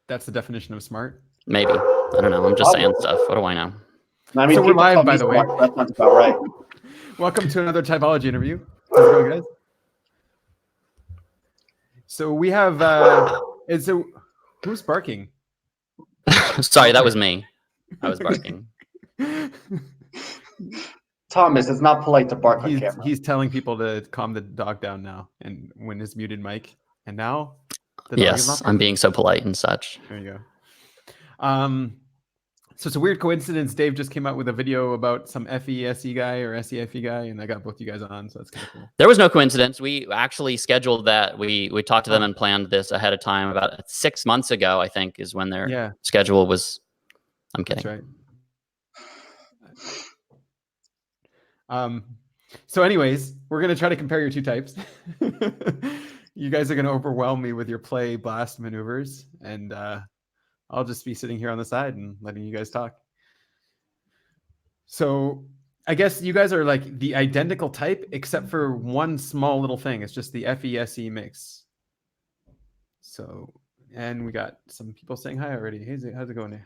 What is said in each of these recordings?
That's the definition of smart. Maybe. I don't know. I'm just saying stuff. What do I know? I mean, so we're live, by the way. That sounds about right. Welcome to another Typology interview. How's it going, guys? So we have. Who's barking? Sorry, that was me. I was barking. Thomas, it's not polite to bark on camera. He's telling people to calm the dog down now, and when his muted mic. And now, yes, I'm being so polite and such. There you go. So it's a weird coincidence. Dave just came out with a video about some FESE guy or SEFE guy, and I got both you guys on, so that's kind of cool. There was no coincidence. We actually scheduled that. We talked to them and planned this ahead of time. About 6 months ago, I think, is when their schedule was. I'm kidding. That's right. So anyways, we're going to try to compare your two types. You guys are going to overwhelm me with your play blast maneuvers, and I'll just be sitting here on the side and letting you guys talk. So I guess you guys are like the identical type, except for one small little thing. It's just the FESE mix. So, and we got some people saying hi already. Hey, how's it going?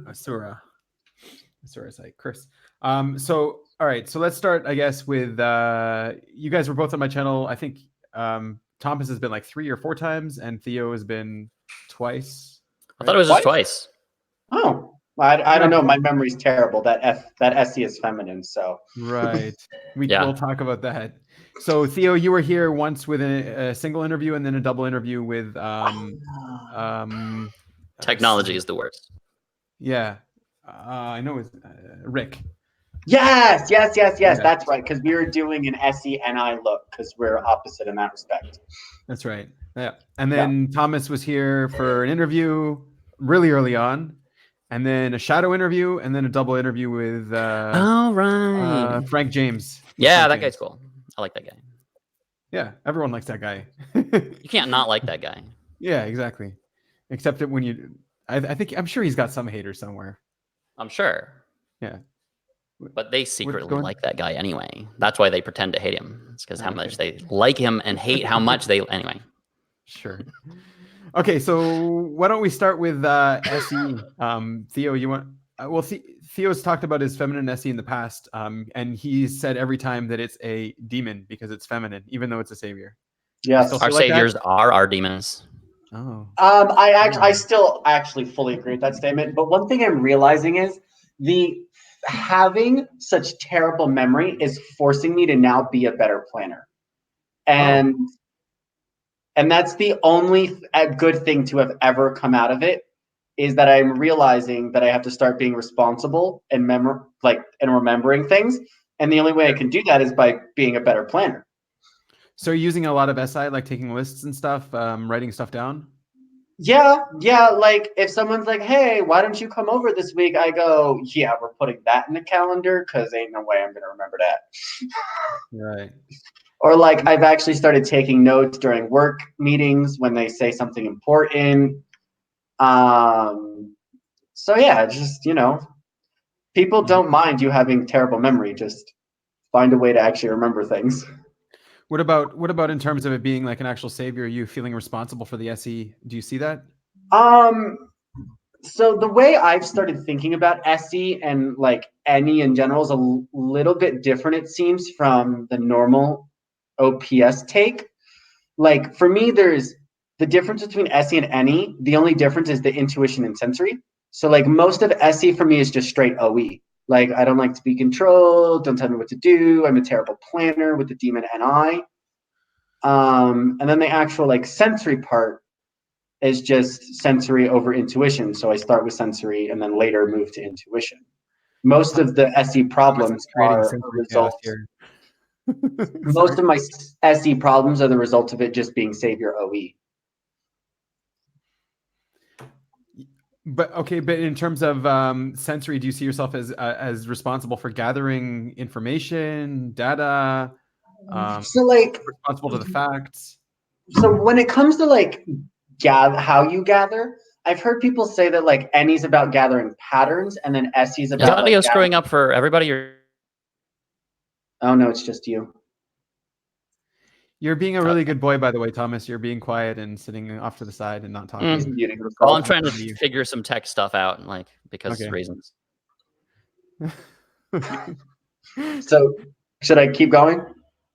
Asura. Asura's like Chris. So, all right. So let's start, I guess, with you guys were both on my channel. I think Thomas has been like 3 or 4 times, and Theo has been twice. Right? I thought it was just twice. Oh, I don't know. My memory's terrible. That SE is feminine, so. Right. We'll talk about that. So Theo, you were here once with a single interview and then a double interview with technology is the worst. Yeah. I know it's Rick. Yes. That's right. Because we were doing an SE-NI look because we're opposite in that respect. That's right. Yeah. And then Thomas was here for an interview really early on, and then a shadow interview, and then a double interview with Frank James. Yeah, that guy's cool. I like that guy. Yeah, everyone likes that guy. You can't not like that guy. Yeah, exactly. Except that when you, I'm sure he's got some haters somewhere. I'm sure. Yeah. But they secretly like that guy anyway. That's why they pretend to hate him. It's because how much they like him and hate how much they anyway. Sure. Okay, so why don't we start with SE? Theo, you want? Theo's talked about his feminine SE in the past, and he's said every time that it's a demon because it's feminine, even though it's a savior. Yes, our saviors are our demons. Oh. I still actually fully agree with that statement. But one thing I'm realizing is having such terrible memory is forcing me to now be a better planner. And that's the only good thing to have ever come out of it, is that I'm realizing that I have to start being responsible and remembering things. And the only way I can do that is by being a better planner. So you're using a lot of SI, like taking lists and stuff, writing stuff down? Yeah. Like if someone's like, hey, why don't you come over this week? I go, yeah, we're putting that in the calendar because ain't no way I'm going to remember that. Right. Or like I've actually started taking notes during work meetings when they say something important. So yeah, just, people don't mind you having terrible memory. Just find a way to actually remember things. What about in terms of it being like an actual savior? Are you feeling responsible for the SE? Do you see that? So the way I've started thinking about SE and like NE in general is a little bit different, it seems, from the normal OPS take. Like for me, there's the difference between SE and NE. The only difference is the intuition and sensory. So like most of SE for me is just straight OE. Like I don't like to be controlled. Don't tell me what to do. I'm a terrible planner with the demon NI. And then the actual like sensory part is just sensory over intuition. So I start with sensory and then later move to intuition. Most of the SE problems are a result. Most of my SE problems are the result of it just being savior OE. But in terms of sensory, do you see yourself as responsible for gathering information, data? So like responsible to the facts. So when it comes to like how you gather, I've heard people say that like NE's about gathering patterns and then SE's about. Is audio screwing up for everybody? Oh no, it's just you. You're being a really good boy, by the way, Thomas. You're being quiet and sitting off to the side and not talking. He's muting himself. Well, I'm trying to figure some tech stuff out, like because reasons. So, should I keep going?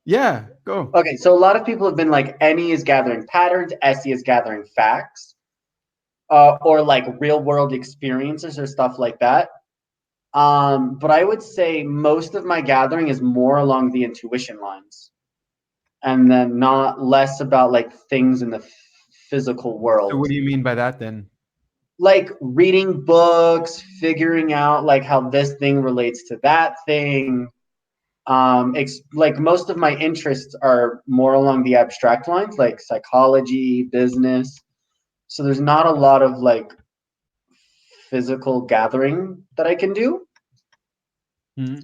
Yeah, go. Okay, so a lot of people have been like, NE is gathering patterns, SE is gathering facts, or like real world experiences or stuff like that. But I would say most of my gathering is more along the intuition lines, and then not less about like things in the physical world. So what do you mean by that then? Like reading books, figuring out like how this thing relates to that thing. Like most of my interests are more along the abstract lines, like psychology, business. So there's not a lot of like physical gathering that I can do. Mm-hmm.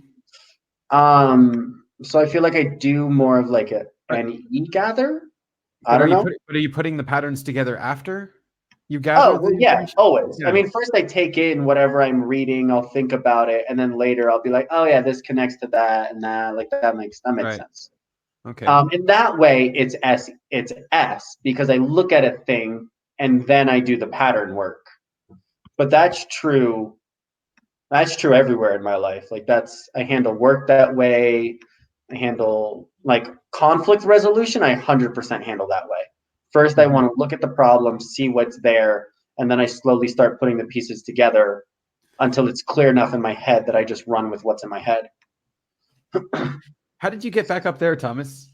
So I feel like I do more of like an e-gather. I don't know. But are you putting the patterns together after you gather? Oh, well, yeah, always. Yeah. I mean, first I take in whatever I'm reading, I'll think about it, and then later I'll be like, oh yeah, this connects to that and that. Like that makes sense. Okay. In that way, it's S because I look at a thing and then I do the pattern work. But that's true. That's true everywhere in my life. Like I handle work that way. I handle like conflict resolution. I 100% handle that way. First, I want to look at the problem, see what's there, and then I slowly start putting the pieces together until it's clear enough in my head that I just run with what's in my head. How did you get back up there, Thomas?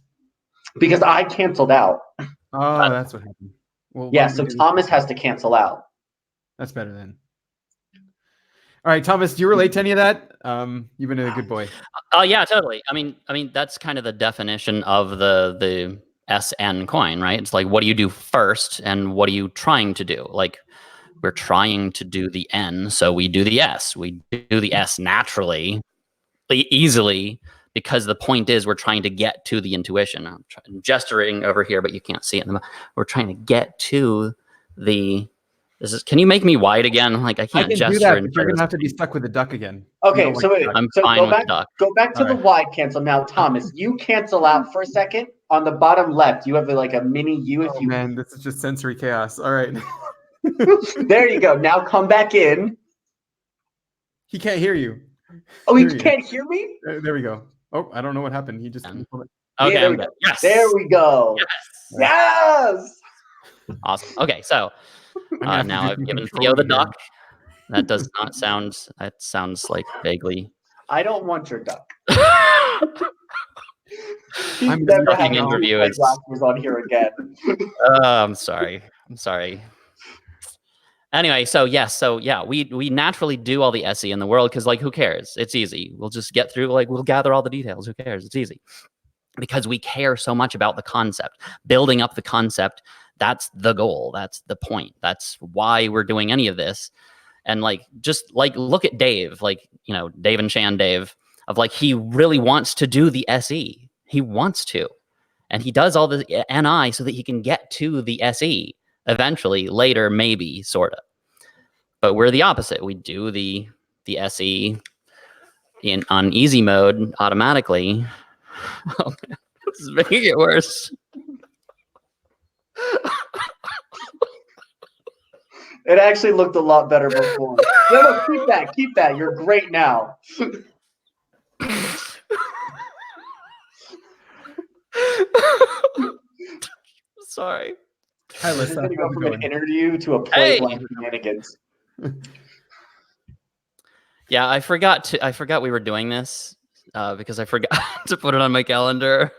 Because I canceled out. Oh, that's what happened. Well, yeah, so Thomas has to cancel out. That's better then. All right, Thomas, do you relate to any of that? You've been a good boy. Oh yeah, totally. I mean, that's kind of the definition of the SN coin, right? It's like, what do you do first, and what are you trying to do? Like, we're trying to do the N, so we do the S. We do the S naturally, easily, because the point is we're trying to get to the intuition. I'm gesturing over here, but you can't see it. We're trying to get to the. Can you make me wide again? Like I can't gesture. Do that, but you're gonna have to be stuck with the duck again. Okay, so wait, I'm fine with duck. Go back to the wide cancel now, Thomas. You cancel out for a second. On the bottom left, you have like a mini U. If you man, this is just sensory chaos. All right. There you go. Now come back in. He can't hear you. Oh, he can't hear me? There we go. Oh, I don't know what happened. He just. Okay, yeah, yes. There we go. Yes. Awesome. Okay, so now I've given Theo the duck. That does not sound. That sounds like vaguely. I don't want your duck. I'm never having interview. Was on here again. I'm sorry. Anyway, so yeah, we naturally do all the SE in the world because like who cares? It's easy. We'll just get through. Like we'll gather all the details. Who cares? It's easy because we care so much about the concept, building up the concept. That's the goal. That's the point. That's why we're doing any of this. And like, just like, look at Dave, like, Dave and Shan Dave, of like, he really wants to do the SE. He wants to. And he does all the NI so that he can get to the SE eventually, later, maybe, sort of. But we're the opposite. We do the SE on easy mode automatically. Oh, man, this is making it worse. It actually looked a lot better before. No, keep that. You're great now. Sorry. Hi, Lisa. Going to go from an interview to a play like shenanigans. Yeah, I forgot we were doing this because I forgot to put it on my calendar.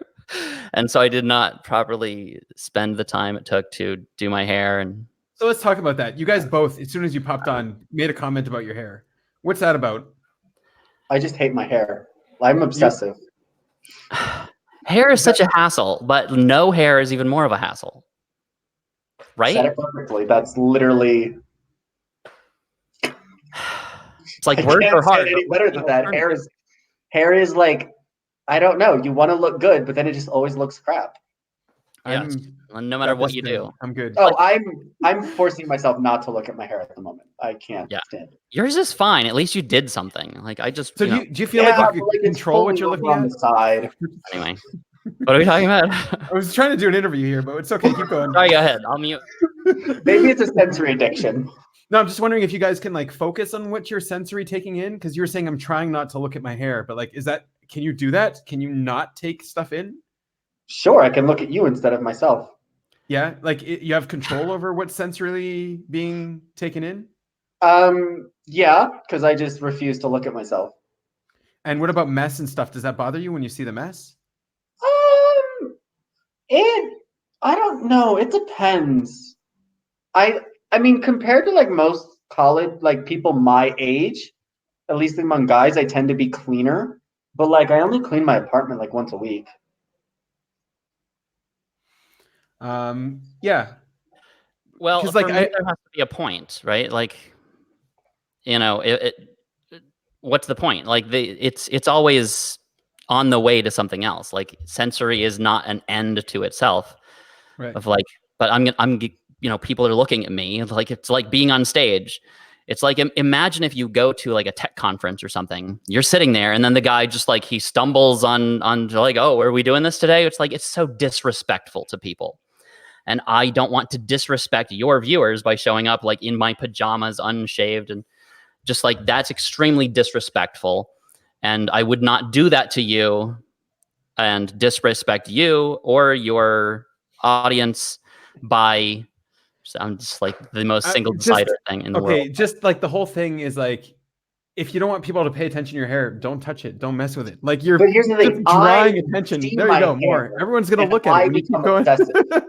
And so I did not properly spend the time it took to do my hair. And so let's talk about that. You guys both, as soon as you popped on, made a comment about your hair. What's that about? I just hate my hair. I'm obsessive. Hair is such a hassle, but no hair is even more of a hassle. Right? Said it perfectly. That's literally. It's like word for heart. Any better than that. Hair is like, I don't know. You want to look good, but then it just always looks crap. Yes. No matter what you do. I'm good. Oh, I'm forcing myself not to look at my hair at the moment. I can't stand it. Yours is fine. At least you did something. Like I just. So do you feel like you can control what you're looking at? On the side. Anyway. What are we talking about? I was trying to do an interview here, but it's okay. Keep going. Sorry, go ahead. I'll mute. Maybe it's a sensory addiction. No, I'm just wondering if you guys can like focus on what you're sensory taking in, because you were saying I'm trying not to look at my hair, but like, can you do that? Can you not take stuff in? Sure, I can look at you instead of myself. Yeah, like you have control over what's sensorily being taken in. Yeah, because I just refuse to look at myself. And what about mess and stuff? Does that bother you when you see the mess? I don't know. It depends. I mean, compared to like most college, like people my age, at least among guys, I tend to be cleaner. But like, I only clean my apartment like once a week. Yeah. Well, Because for like me, there has to be a point, right? Like, you know, what's the point? Like, it's always on the way to something else. Like, sensory is not an end to itself. right. Of like, but I'm you know, people are looking at me. Like, it's like being on stage. It's like, imagine if you go to like a tech conference or something, you're sitting there and then the guy just like, he stumbles on like, oh, are we doing this today? It's like, it's so disrespectful to people. And I don't want to disrespect your viewers by showing up like in my pajamas, unshaved, and just like, that's extremely disrespectful. And I would not do that to you and disrespect you or your audience by sounds just like the most single-sided thing in the world. Okay, just like the whole thing is like, if you don't want people to pay attention to your hair, don't touch it. Don't mess with it. Like you're But here's the thing, just drawing I attention. see There you my go. hair, More. Everyone's gonna and look at I it when you keep become going. obsessive.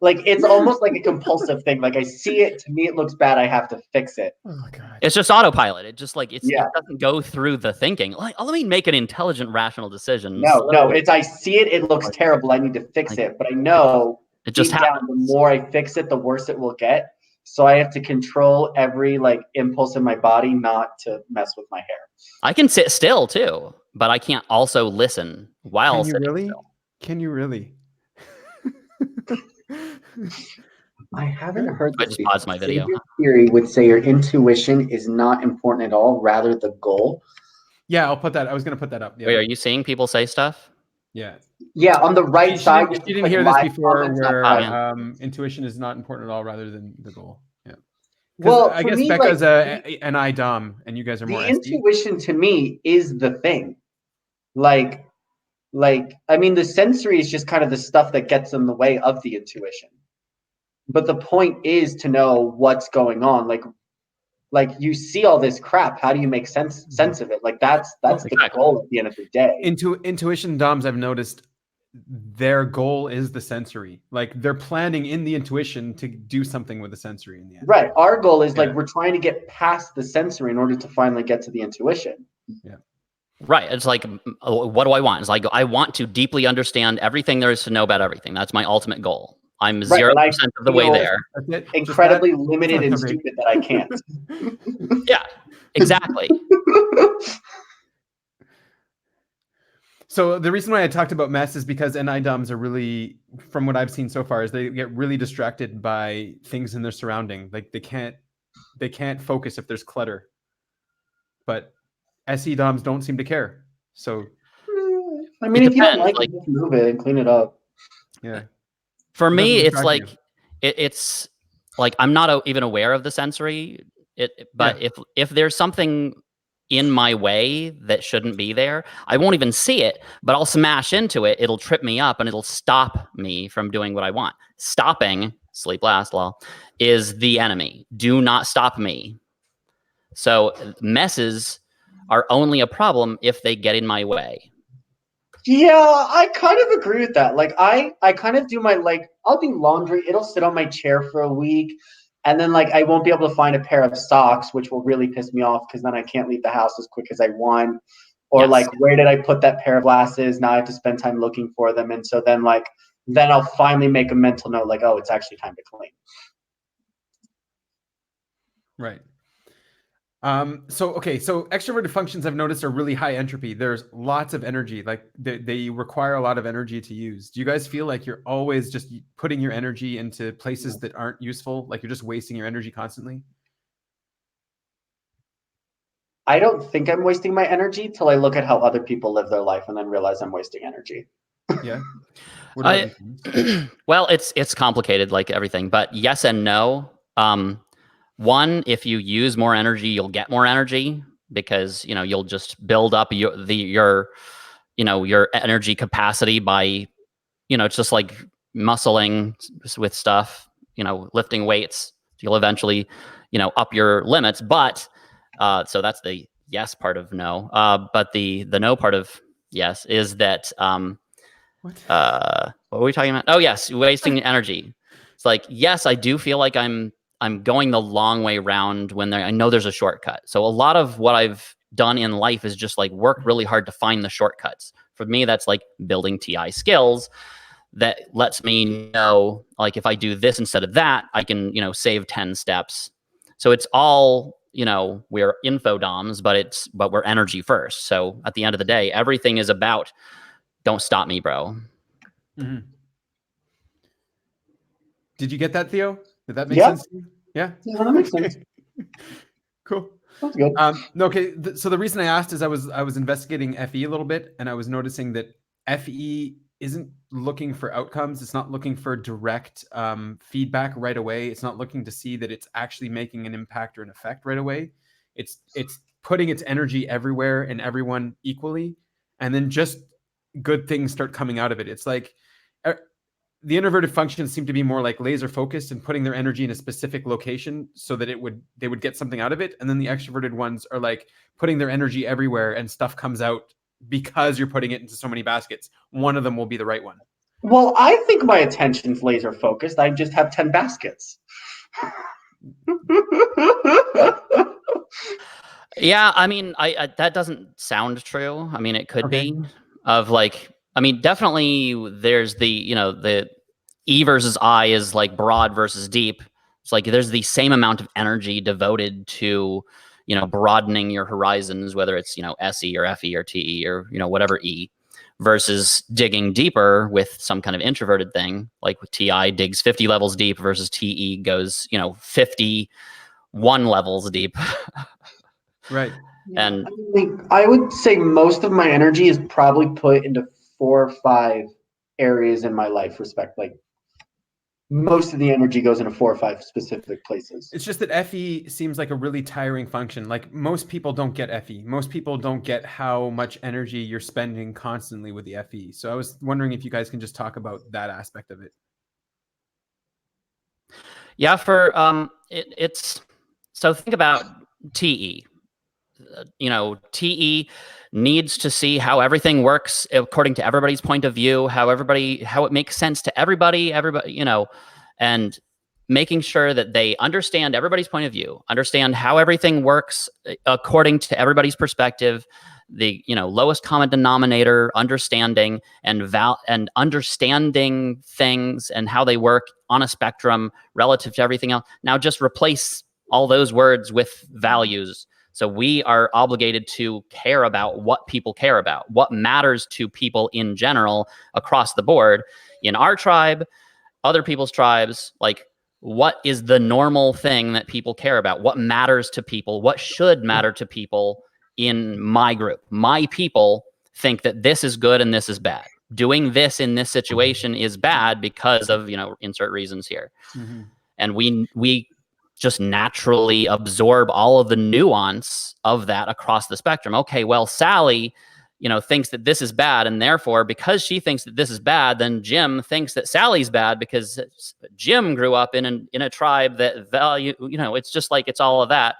Like it's almost like a compulsive thing. Like I see it, to me it looks bad, I have to fix it. Oh god. It's just autopilot. It just like it Yeah. doesn't go through the thinking. Like, let me make an intelligent, rational decision. No, it's I see it, it looks terrible, I need to fix Like, it. But I know it just deep down, the happens. more I fix it, the worse it will get. So I have to control every like impulse in my body not to mess with my hair. I can sit still too, but I can't also listen while Can you sitting really? still. Can you really? I haven't heard I this just before. paused my video. Savior theory would say your intuition is not important at all, rather the goal. Yeah, I'll put that. I was gonna put that up. Yeah. Wait, are you seeing people say stuff? Yeah. Yeah, on the right side. She you didn't click hear this live before, comments, where not type. intuition is not important at all, rather than the goal. Yeah. Well, I for guess me, Becca's like an I dom, and you guys are more the SD. intuition to me is the thing. Like I mean, the sensory is just kind of the stuff that gets in the way of the intuition. But the point is to know what's going on. Like you see all this crap. How do you make sense of it? Like that's the exactly. goal at the end of the day. Intuition doms, I've noticed their goal is the sensory. Like they're planning in the intuition to do something with the sensory in the end. Right. Our goal is like we're trying to get past the sensory in order to finally get to the intuition. Yeah. Right. It's like, what do I want? It's like, I want to deeply understand everything there is to know about everything. That's my ultimate goal. I'm 0% of the way there. That's it. Incredibly limited and stupid that I can't. Yeah, exactly. So the reason why I talked about mess is because NI DOMs are really, from what I've seen so far, is they get really distracted by things in their surrounding. Like they can't focus if there's clutter. But SE DOMs don't seem to care. So I mean, if you don't like it, just move it and clean it up. Yeah. For me, it's like it's like I'm not even aware of the sensory. But if there's something in my way that shouldn't be there, I won't even see it, but I'll smash into it. It'll trip me up and it'll stop me from doing what I want. Stopping, sleep last law, is the enemy. Do not stop me. So messes are only a problem if they get in my way. Yeah, I kind of agree with that. Like I kind of do my, like, I'll do laundry, it'll sit on my chair for a week, and then like I won't be able to find a pair of socks, which will really piss me off because then I can't leave the house as quick as I want. Or like, where did I put that pair of glasses? Now I have to spend time looking for them. And so then then I'll finally make a mental note like, oh, it's actually time to clean. Right. So extroverted functions I've noticed are really high entropy. There's lots of energy. Like they require a lot of energy to use. Do you guys feel like you're always just putting your energy into places that aren't useful? Like you're just wasting your energy constantly? I don't think I'm wasting my energy till I look at how other people live their life and then realize I'm wasting energy. Yeah. What about you, Thomas? Well, it's complicated like everything, but yes and no. One, if you use more energy, you'll get more energy because you'll just build up your your energy capacity by it's just like muscling with stuff, lifting weights. You'll eventually up your limits, but so that's the yes part of no. But the no part of yes is that What? what were we talking about? Oh yes, wasting energy. It's like, yes, I do feel like I'm going the long way round when I know there's a shortcut. So a lot of what I've done in life is just like work really hard to find the shortcuts. For me, that's like building TI skills that lets me know, like, if I do this instead of that, I can save 10 steps. So it's all we're infodoms, but we're energy first. So at the end of the day, everything is about don't stop me, bro. Mm-hmm. Did you get that, Theo? Did that make Yeah. sense to you? Yeah. Yeah, that makes sense. Cool. That's good. No, okay. So the reason I asked is I was investigating FE a little bit, and I was noticing that FE isn't looking for outcomes. It's not looking for direct feedback right away. It's not looking to see that it's actually making an impact or an effect right away. It's putting its energy everywhere and everyone equally, and then just good things start coming out of it. It's like the introverted functions seem to be more like laser focused and putting their energy in a specific location so that they would get something out of it. And then the extroverted ones are like putting their energy everywhere and stuff comes out because you're putting it into so many baskets. One of them will be the right one. Well, I think my attention's laser focused. I just have 10 baskets. Yeah, I mean, I that doesn't sound true. I mean, it could Okay. be of like, I mean, definitely there's the, the E versus I is like broad versus deep. It's like there's the same amount of energy devoted to, broadening your horizons, whether it's, SE or FE or TE or, whatever E, versus digging deeper with some kind of introverted thing. Like with TI digs 50 levels deep versus TE goes, 51 levels deep. Right. And I would say most of my energy is probably put into 4 or 5 areas in my life. Like most of the energy goes into 4 or 5 specific places. It's just that FE seems like a really tiring function. Like most people don't get FE. Most people don't get how much energy you're spending constantly with the FE. So I was wondering if you guys can just talk about that aspect of it. yeah, for it's so think about TE. TE needs to see how everything works according to everybody's point of view, how it makes sense to everybody, and making sure that they understand everybody's point of view, understand how everything works according to everybody's perspective, the lowest common denominator, understanding and understanding things and how they work on a spectrum relative to everything else. Now just replace all those words with values. So we are obligated to care about what people care about, what matters to people in general across the board. In our tribe, other people's tribes, like what is the normal thing that people care about? What matters to people? What should matter to people in my group? My people think that this is good and this is bad. Doing this in this situation is bad because of, insert reasons here. Mm-hmm. And we just naturally absorb all of the nuance of that across the spectrum. Okay, well, Sally, thinks that this is bad, and therefore, because she thinks that this is bad, then Jim thinks that Sally's bad because Jim grew up in a tribe that value. It's just like it's all of that,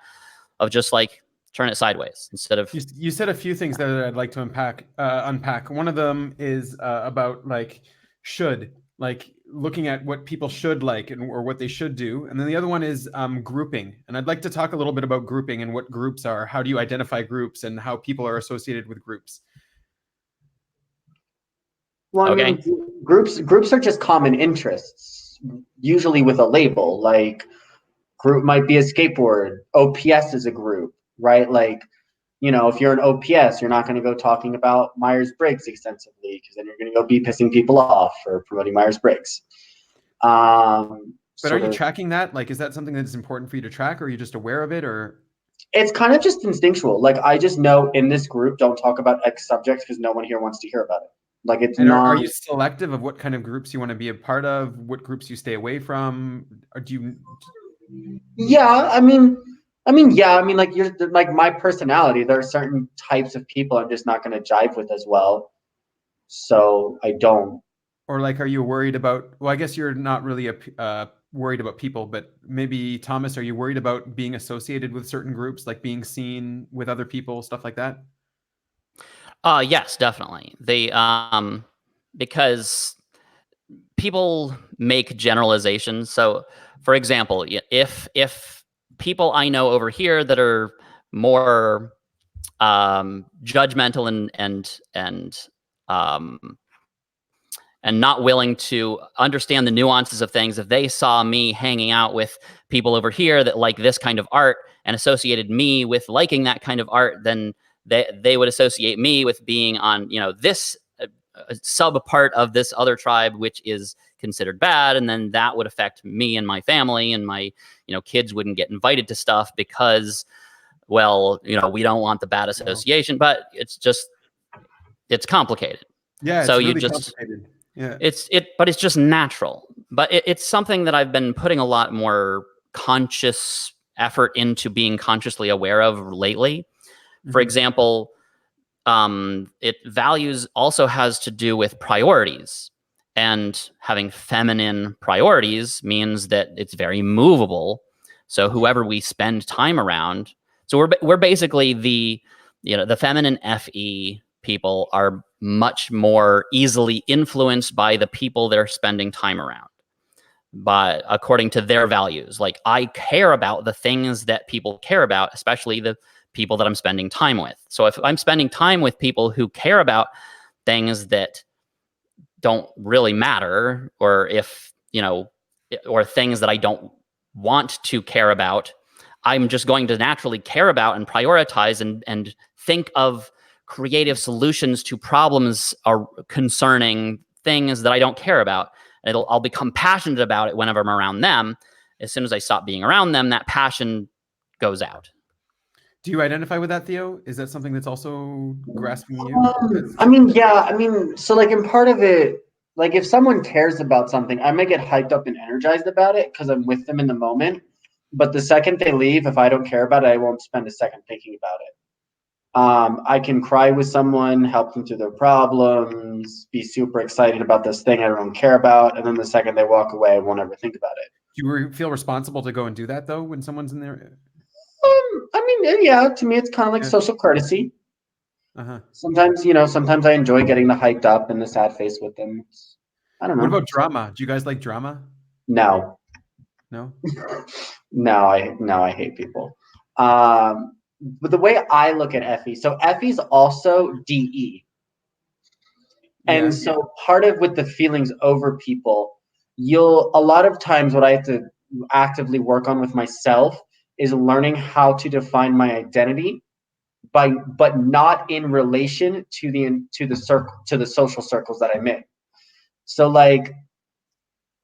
of just like turn it sideways instead of. You said a few things there that I'd like to unpack. One of them is about like should, like looking at what people should like or what they should do. And then the other one is grouping. And I'd like to talk a little bit about grouping and what groups are. How do you identify groups and how people are associated with groups? Well, Okay. I mean, groups are just common interests, usually with a label. Like group might be a skateboard. OPS is a group, right? Like, if you're an OPS, you're not going to go talking about Myers-Briggs extensively because then you're going to go be pissing people off for promoting Myers-Briggs. But are you tracking that? Like, is that something that's important for you to track, or are you just aware of it, or? It's kind of just instinctual. Like, I just know in this group, don't talk about X subjects because no one here wants to hear about it. Like it's And not. are you selective of what kind of groups you want to be a part of, what groups you stay away from? Or do you? Yeah, yeah, like you're like my personality. There are certain types of people I'm just not going to jive with as well, so I don't. Or like, are you worried about? Well, I guess you're not really worried about people, but maybe Thomas, are you worried about being associated with certain groups, like being seen with other people, stuff like that? Yes, definitely. Because people make generalizations. So, for example, if people I know over here that are more judgmental um, and not willing to understand the nuances of things, if they saw me hanging out with people over here that like this kind of art and associated me with liking that kind of art, then they would associate me with being on, this sub part of this other tribe, which is considered bad. And then that would affect me and my family, and my, kids wouldn't get invited to stuff because, well, we don't want the bad association. But it's complicated. Yeah, So it's you really just, complicated. Yeah. but it's just natural. But it's something that I've been putting a lot more conscious effort into being consciously aware of lately. For example, it values also has to do with priorities, and having feminine priorities means that it's very movable. So whoever we spend time around, so we're basically the feminine FE people are much more easily influenced by the people they're spending time around, but according to their values. Like, I care about the things that people care about, especially the people that I'm spending time with. So if I'm spending time with people who care about things that don't really matter, or or things that I don't want to care about, I'm just going to naturally care about and prioritize and think of creative solutions to problems are concerning things that I don't care about. I'll become passionate about it whenever I'm around them. As soon as I stop being around them, that passion goes out. Do you identify with that, Theo? Is that something that's also grasping you? Yeah, so like in part of it, like if someone cares about something, I might get hyped up and energized about it because I'm with them in the moment. But the second they leave, if I don't care about it, I won't spend a second thinking about it. I can cry with someone, help them through their problems, be super excited about this thing I don't care about, and then the second they walk away, I won't ever think about it. Do you feel responsible to go and do that though when someone's in there? Yeah, to me, it's kind of like social courtesy. Uh-huh. Sometimes I enjoy getting the hyped up and the sad face with them. I don't know. What about drama? Do you guys like drama? No. No? No, I hate people. But the way I look at FE, so FE is also DE. And Yeah. so part of with the feelings over people, a lot of times what I have to actively work on with myself is learning how to define my identity but not in relation to the social circles that I'm in. So like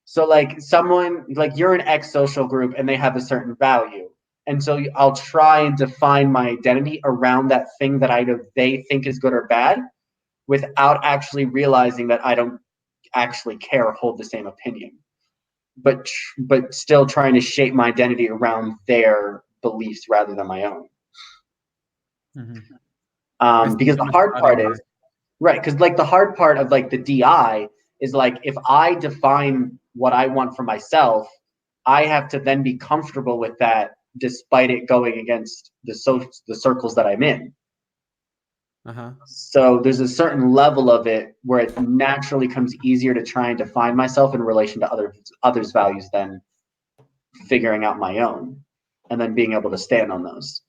someone, like you're an X social group and they have a certain value. And so I'll try and define my identity around that thing that they think is good or bad, without actually realizing that I don't actually care or hold the same opinion. But still trying to shape my identity around their beliefs rather than my own. Because the hard part is, right, because like the hard part of like the DI is like, if I define what I want for myself, I have to then be comfortable with that despite it going against the circles that I'm in. So there's a certain level of it where it naturally comes easier to try and define myself in relation to others' values than figuring out my own and then being able to stand on those.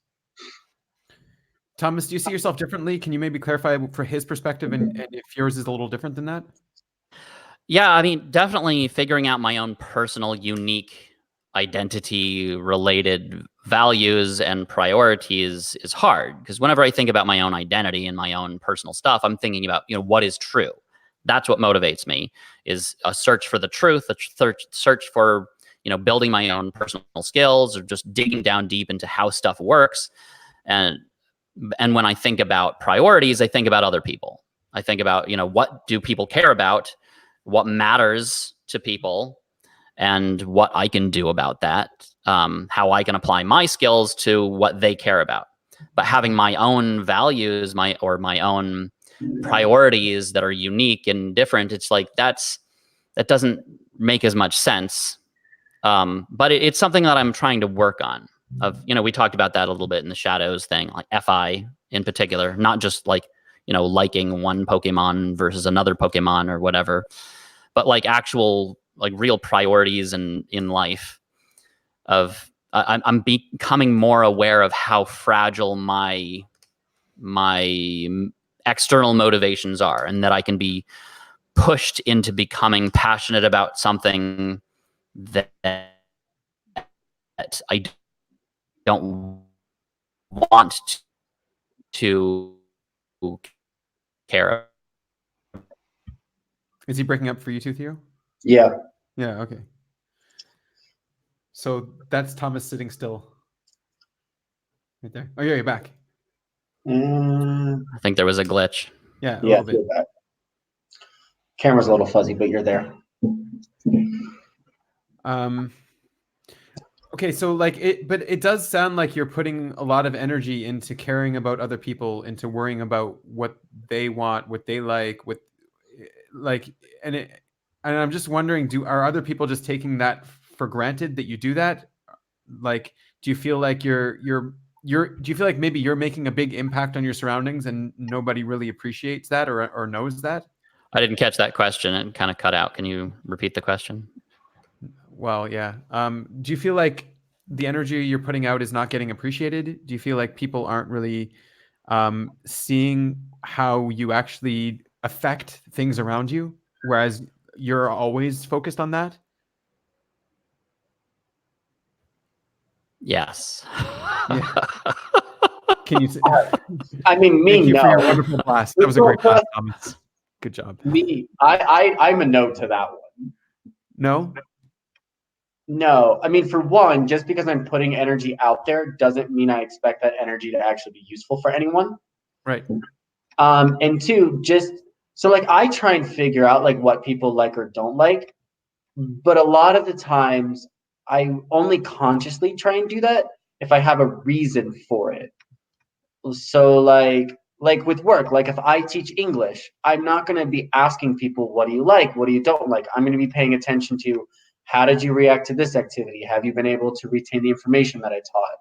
Thomas, do you see yourself differently? Can you maybe clarify for his perspective and if yours is a little different than that? Yeah, I mean, definitely figuring out my own personal, unique identity related values and priorities is hard, because whenever I think about my own identity and my own personal stuff, I'm thinking about, what is true. That's what motivates me, is a search for the truth, a search for, building my own personal skills, or just digging down deep into how stuff works. And when I think about priorities, I think about other people. I think about, what do people care about, what matters to people, and what I can do about that, how I can apply my skills to what they care about. But having my own values, my own priorities that are unique and different, it's like that doesn't make as much sense. But it's something that I'm trying to work on. We talked about that a little bit in the shadows thing, like FI in particular, not just like, liking one Pokemon versus another Pokemon or whatever, but like actual, like real priorities in life. I'm becoming more aware of how fragile my external motivations are, and that I can be pushed into becoming passionate about something that I don't want to care. Is he breaking up for you too, Theo? Yeah. Yeah, okay. So that's Thomas sitting still. Right there. Oh, yeah, you're back. I think there was a glitch. Yeah, a Yeah, little bit. Camera's a little fuzzy, but you're there. Okay, so but it does sound like you're putting a lot of energy into caring about other people, into worrying about what they want, what they like, and I'm just wondering, are other people just taking that for granted that you do that? Like, do you feel like do you feel like maybe you're making a big impact on your surroundings and nobody really appreciates that or knows that? I didn't catch that question. It kind of cut out. Can you repeat the question? Well, yeah. Do you feel like the energy you're putting out is not getting appreciated? Do you feel like people aren't really seeing how you actually affect things around you, whereas you're always focused on that? Yes. Yeah. Can you? I mean, Thank you no. for your wonderful blast. That was a great blast, Thomas. Good job. I'm a no to that one. No? No, I mean, for one, just because I'm putting energy out there doesn't mean I expect that energy to actually be useful for anyone. Right. And two, just so like I try and figure out like what people like or don't like, but a lot of the times I only consciously try and do that if I have a reason for it. So like with work, like if I teach English, I'm not going to be asking people, what do you like? What do you don't like? I'm going to be paying attention to, how did you react to this activity? Have you been able to retain the information that I taught?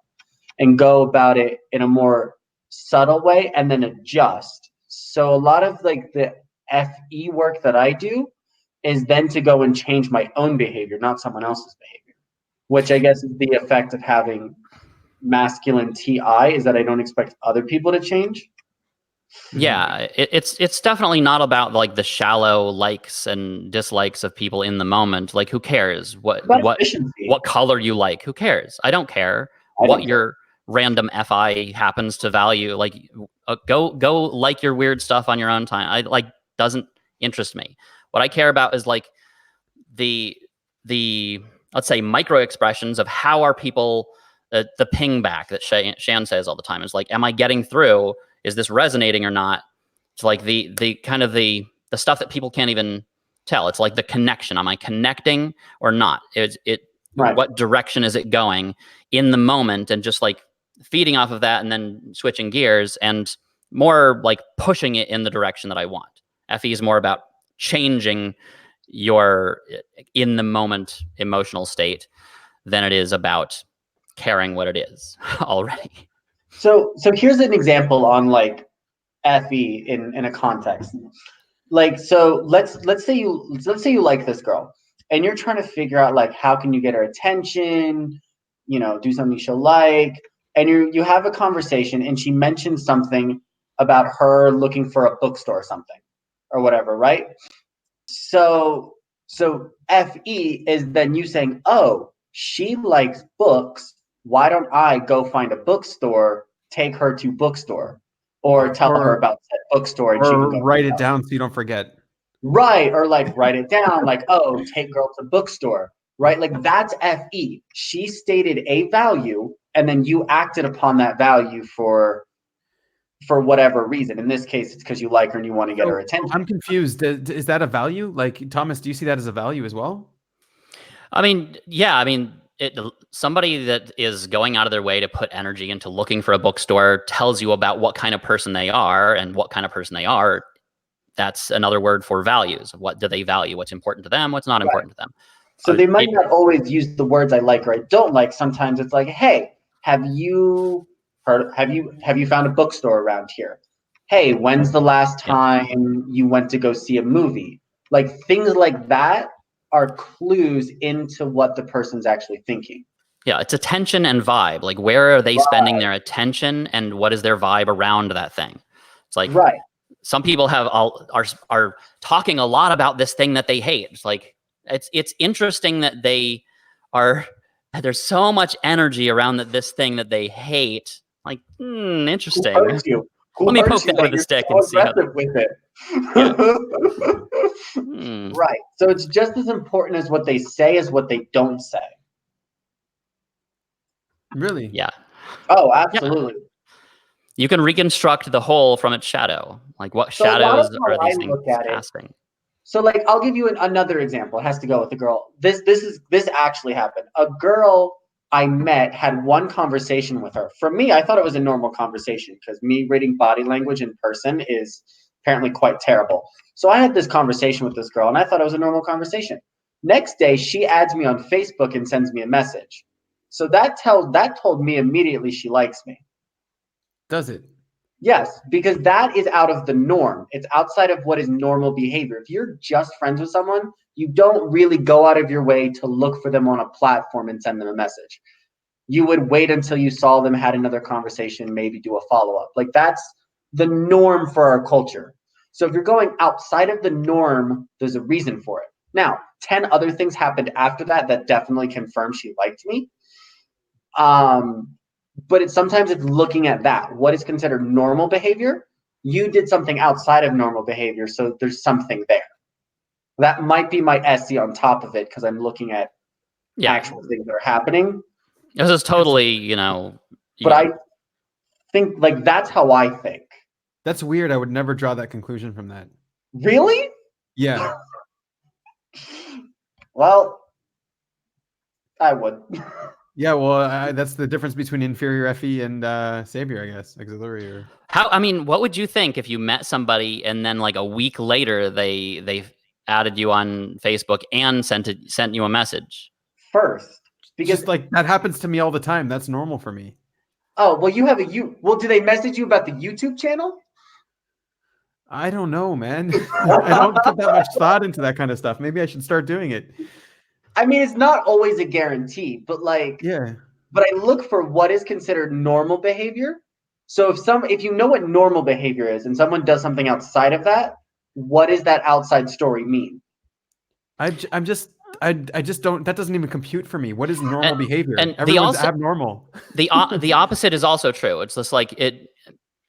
And go about it in a more subtle way and then adjust. So a lot of like the FE work that I do is then to go and change my own behavior, not someone else's behavior, which I guess is the effect of having masculine TI, is that I don't expect other people to change. Yeah, it's definitely not about like the shallow likes and dislikes of people in the moment. Like, who cares what color you like? Who cares? I don't care what your random FI happens to value. Like, go like your weird stuff on your own time. I like, doesn't interest me. What I care about is like the let's say micro expressions of how are people, the ping back that Shan says all the time is like, am I getting through? Is this resonating or not? It's like the kind of the stuff that people can't even tell. It's like the connection. Am I connecting or not? Right. What direction is it going in the moment? And just like feeding off of that and then switching gears and more like pushing it in the direction that I want. FE is more about changing your in the moment emotional state than it is about caring what it is already. So here's an example on like FE in a context. Like, so let's say you like this girl and you're trying to figure out like how can you get her attention, do something she'll like, and you have a conversation and she mentions something about her looking for a bookstore or something or whatever, right? So FE is then you saying, oh, she likes books. Why don't I go find a bookstore, take her to bookstore, or tell her about that bookstore and she can go write it down so you don't forget. Right, or like write it down, like, oh, take girl to bookstore, right? Like that's FE. She stated a value, and then you acted upon that value for for whatever reason. In this case, it's because you like her and you want to get her attention. I'm confused. Is that a value? Like, Thomas, do you see that as a value as well? I mean, yeah. I mean, somebody that is going out of their way to put energy into looking for a bookstore tells you about what kind of person they are, and what kind of person they are. That's another word for values. What do they value? What's important to them? What's not important to them? So they might not always use the words I like or I don't like. Sometimes it's like, hey, have you found a bookstore around here? Hey, when's the last time you went to go see a movie? Like things like that are clues into what the person's actually thinking. Yeah, it's attention and vibe. Like, where are they spending their attention, and what is their vibe around that thing? It's like, some people are talking a lot about this thing that they hate. It's like, it's interesting that there's so much energy around this thing that they hate. Like, interesting. Who hurts you? Let me poke that with a stick and see how with it. Right. So it's just as important as what they say as what they don't say. Really? Yeah. Oh, absolutely. Yeah. You can reconstruct the whole from its shadow. Like, what shadows are these things casting? So, like, I'll give you another example. It has to go with a girl. This actually happened. A girl I met had one conversation with her. For me, I thought it was a normal conversation because me reading body language in person is apparently quite terrible. So I had this conversation with this girl, and I thought it was a normal conversation. Next day, she adds me on Facebook and sends me a message. So that told me immediately she likes me. Does it? Yes, because that is out of the norm. It's outside of what is normal behavior. If you're just friends with someone, you don't really go out of your way to look for them on a platform and send them a message. You would wait until you saw them, had another conversation, maybe do a follow-up. Like, that's the norm for our culture. So if you're going outside of the norm, there's a reason for it. Now, 10 other things happened after that definitely confirmed she liked me. But sometimes it's looking at that. What is considered normal behavior? You did something outside of normal behavior, so there's something there. That might be my SE on top of it because I'm looking at actual things that are happening. This is totally, But I think, like, that's how I think. That's weird. I would never draw that conclusion from that. Really? Yeah. Well, I would. Yeah, well, that's the difference between inferior FE and savior, I guess, auxiliary. Or what would you think if you met somebody and then like a week later they added you on Facebook and sent you a message? First, because just like that happens to me all the time. That's normal for me. Oh, well, you have well, do they message you about the YouTube channel? I don't know, man. I don't put that much thought into that kind of stuff. Maybe I should start doing it. I mean, it's not always a guarantee, but like, but I look for what is considered normal behavior. So if you know what normal behavior is and someone does something outside of that, what does that outside story mean? I just don't, that doesn't even compute for me. What is normal behavior? And everyone's abnormal. The opposite is also true. It's just like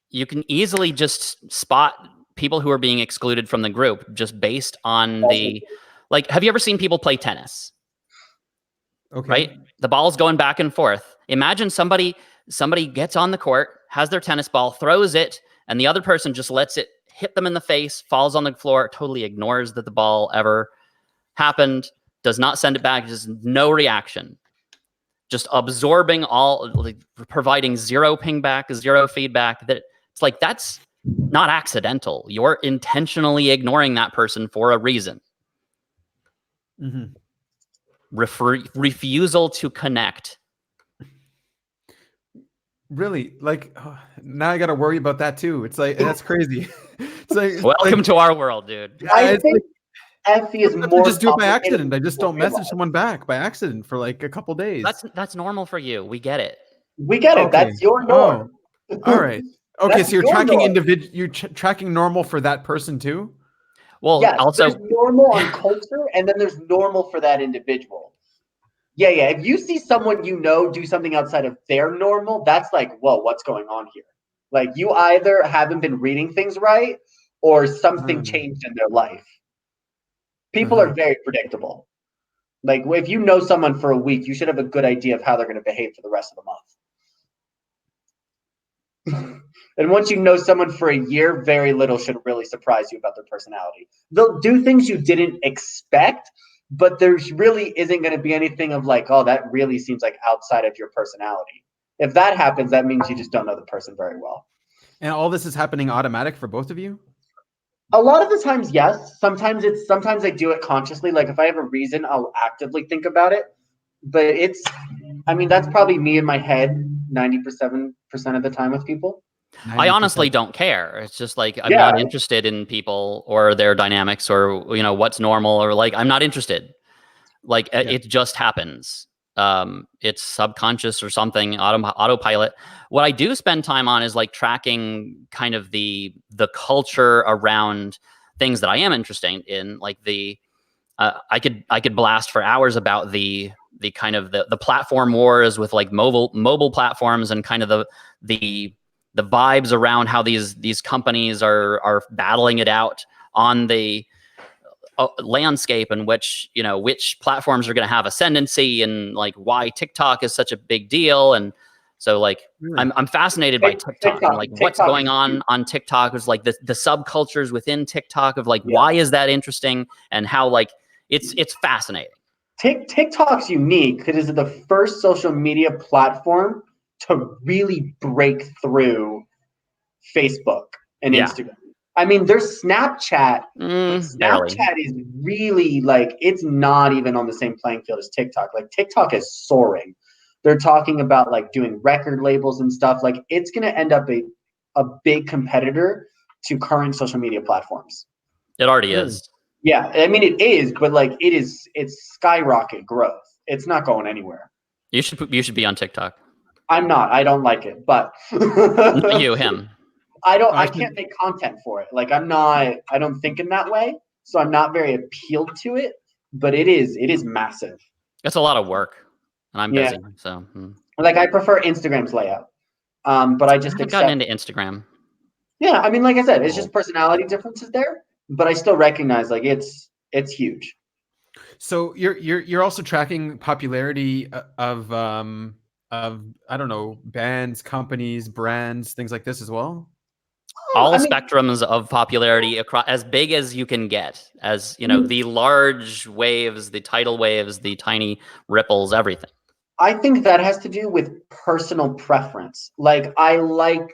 you can easily just spot people who are being excluded from the group just based on have you ever seen people play tennis? Okay. Right? The ball's going back and forth. Imagine somebody gets on the court, has their tennis ball, throws it, and the other person just lets it hit them in the face, falls on the floor, totally ignores that the ball ever happened, does not send it back, just no reaction. Just absorbing providing zero pingback, zero feedback. That it's like, that's not accidental. You're intentionally ignoring that person for a reason. Mm-hmm. Refusal to connect. Really? Like, now I got to worry about that too. It's like, that's crazy. It's like, welcome to our world, dude. I think FE is more. Just do it by accident. I just don't message someone back by accident for like a couple days. That's normal for you. We get it. We get it. That's your norm. All right. Okay, so you're tracking you're tracking normal for that person too? Well, yes, also there's normal on culture, and then there's normal for that individual. Yeah. If you see someone do something outside of their normal, that's like, whoa, what's going on here? Like, you either haven't been reading things right, or something changed in their life. People are very predictable. Like, if you know someone for a week, you should have a good idea of how they're going to behave for the rest of the month. And once you know someone for a year, very little should really surprise you about their personality. They'll do things you didn't expect, but there really isn't going to be anything of like, oh, that really seems like outside of your personality. If that happens, that means you just don't know the person very well. And all this is happening automatic for both of you? A lot of the times, yes. Sometimes I do it consciously. Like if I have a reason, I'll actively think about it. But that's probably me in my head 97% of the time with people. 90%. I honestly don't care. It's just like I'm Yeah. not interested in people or their dynamics or what's normal or like I'm not interested. Like it just happens. It's subconscious or something, autopilot. What I do spend time on is like tracking kind of the culture around things that I am interested in. Like I could blast for hours about the kind of the platform wars with like mobile platforms and kind of the vibes around how these companies are battling it out on the landscape, and which platforms are going to have ascendancy, and like why TikTok is such a big deal. And so like Really? I'm fascinated by TikTok and like what's TikTok going on TikTok is like the subcultures within TikTok of like why is that interesting and how like it's fascinating. TikTok's unique because it's the first social media platform to really break through Facebook and Instagram. I mean, there's Snapchat. Snapchat is really like, it's not even on the same playing field as TikTok. Like TikTok is soaring. They're talking about like doing record labels and stuff. Like it's going to end up a big competitor to current social media platforms. It already is. Yeah, I mean it is, but like it's skyrocket growth. It's not going anywhere. You should be on TikTok. I'm not. I don't like it, but Not you, him. I can't make content for it. Like I don't think in that way, so I'm not very appealed to it, but it is massive. It's a lot of work and I'm busy, so like I prefer Instagram's layout. But I just haven't gotten into Instagram. Yeah, I mean, like I said, it's just personality differences there, but I still recognize like it's huge. So you're also tracking popularity of I don't know, bands, companies, brands, things like this as well? All spectrums of popularity across, as big as you can get, as the large waves, the tidal waves, the tiny ripples, everything. I think that has to do with personal preference. Like I like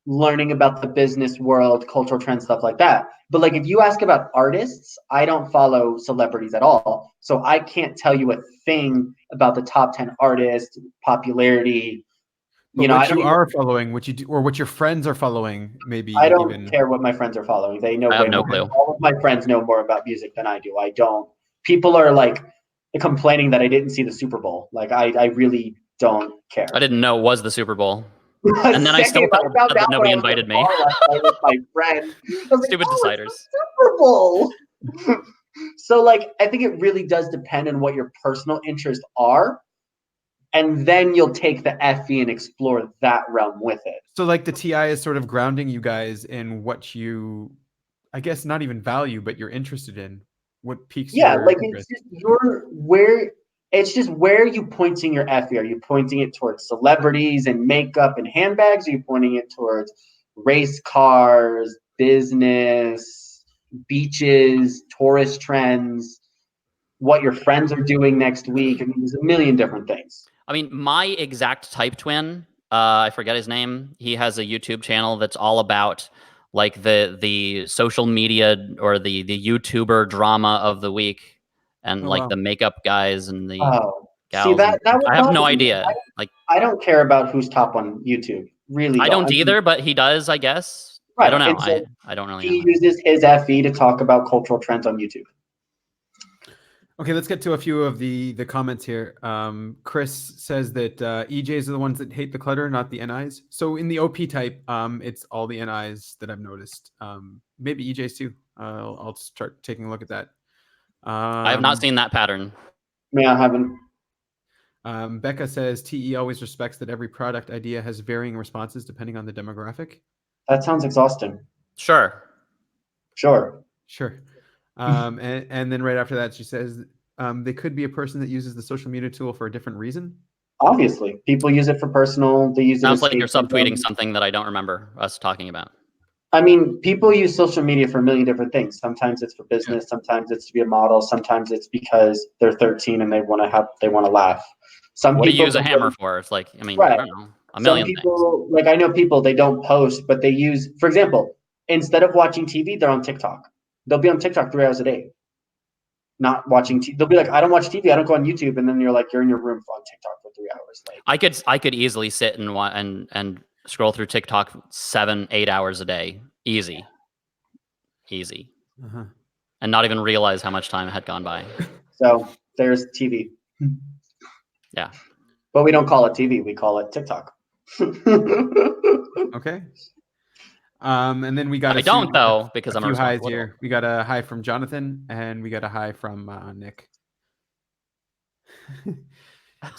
learning about the business world, cultural trends, stuff like that. But like if you ask about artists, I don't follow celebrities at all. So I can't tell you a thing about the top 10 artists, popularity. But what you are following, what you do, or what your friends are following, maybe. I don't care what my friends are following. They know. I have no clue. All of my friends know more about music than I do. I don't. People are like complaining that I didn't see the Super Bowl. Like I really don't care. I didn't know it was the Super Bowl. And then I still felt that nobody invited me. With my friend. Stupid deciders. Super Bowl. So like I think it really does depend on what your personal interests are. And then you'll take the FE and explore that realm with it. So like the TI is sort of grounding you guys in what you, I guess, not even value, but you're interested in. What piques your like interest. it's just where are you pointing your FE? Are you pointing it towards celebrities and makeup and handbags? Are you pointing it towards race cars, business, beaches, tourist trends, what your friends are doing next week? I mean, there's a million different things. I mean, my exact type twin, I forget his name. He has a YouTube channel that's all about like the social media or the YouTuber drama of the week, and the makeup guys and the gals. See that I have no idea. I don't care about who's top on YouTube. Really, I don't either. But he does, I guess. Right. I don't know. So I don't really know. He uses his FE to talk about cultural trends on YouTube. Okay, let's get to a few of the comments here. Chris says that EJs are the ones that hate the clutter, not the NIs. So in the OP type, it's all the NIs that I've noticed. Maybe EJs too. I'll start taking a look at that. I have not seen that pattern. Yeah, I haven't. Becca says TE always respects that every product idea has varying responses depending on the demographic. That sounds exhausting. Sure. And then right after that, she says they could be a person that uses the social media tool for a different reason. Obviously, people use it for personal. They use it Sounds as like you're subtweeting escapism. something that I don't remember us talking about. I mean, people use social media for a million different things. Sometimes it's for business. Sometimes it's to be a model. Sometimes it's because they're 13 and they want to laugh. Some What do you people use a hammer for? It's like, I mean, I right. don't know, a Some million things. people, like I know people, they don't post, but they use, for example, instead of watching TV, they're on TikTok. They'll be on TikTok 3 hours a day, not watching TV. They'll be like, I don't watch TV. I don't go on YouTube. And then you're like, you're in your room on TikTok for 3 hours. Like, I could easily sit and scroll through TikTok 7-8 hours a day, easy, and not even realize how much time had gone by. so there's TV. Yeah. But we don't call it TV. We call it TikTok. Okay. And then we got I don't though, because I'm a few highs responsible here. adult. We got a high from Jonathan, and we got a high from Nick.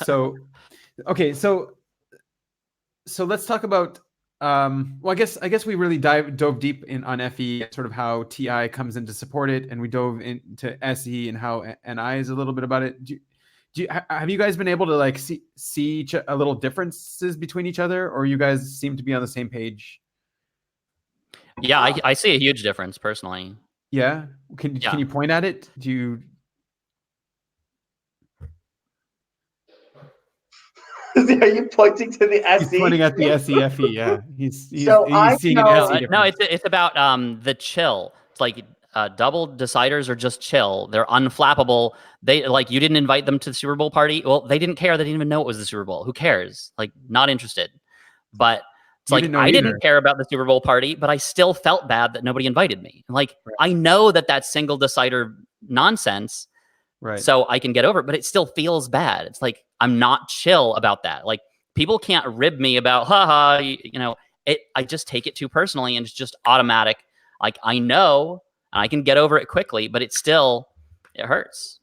So, okay, so let's talk about. Well, I guess we really dove deep in on FE, sort of how TI comes in to support it, and we dove into SE and how NI is a little bit about it. Have you guys been able to like see a little differences between each other, or you guys seem to be on the same page? Yeah, I see a huge difference personally. Yeah, can you point at it? Do you? Are you pointing to the SE? He's pointing at the SEFE. Yeah, he's I seeing know- an SE difference. No, it's about the chill. It's like double deciders are just chill. They're unflappable. They like you didn't invite them to the Super Bowl party. Well, they didn't care. They didn't even know it was the Super Bowl. Who cares? Like, not interested. But it's like I didn't care about the Super Bowl party, but I still felt bad that nobody invited me. Like, I know that that's single decider nonsense. Right. So I can get over it, but it still feels bad. It's like I'm not chill about that. Like, people can't rib me about, haha, you know, I just take it too personally, and it's just automatic. Like, I know, and I can get over it quickly, but it hurts.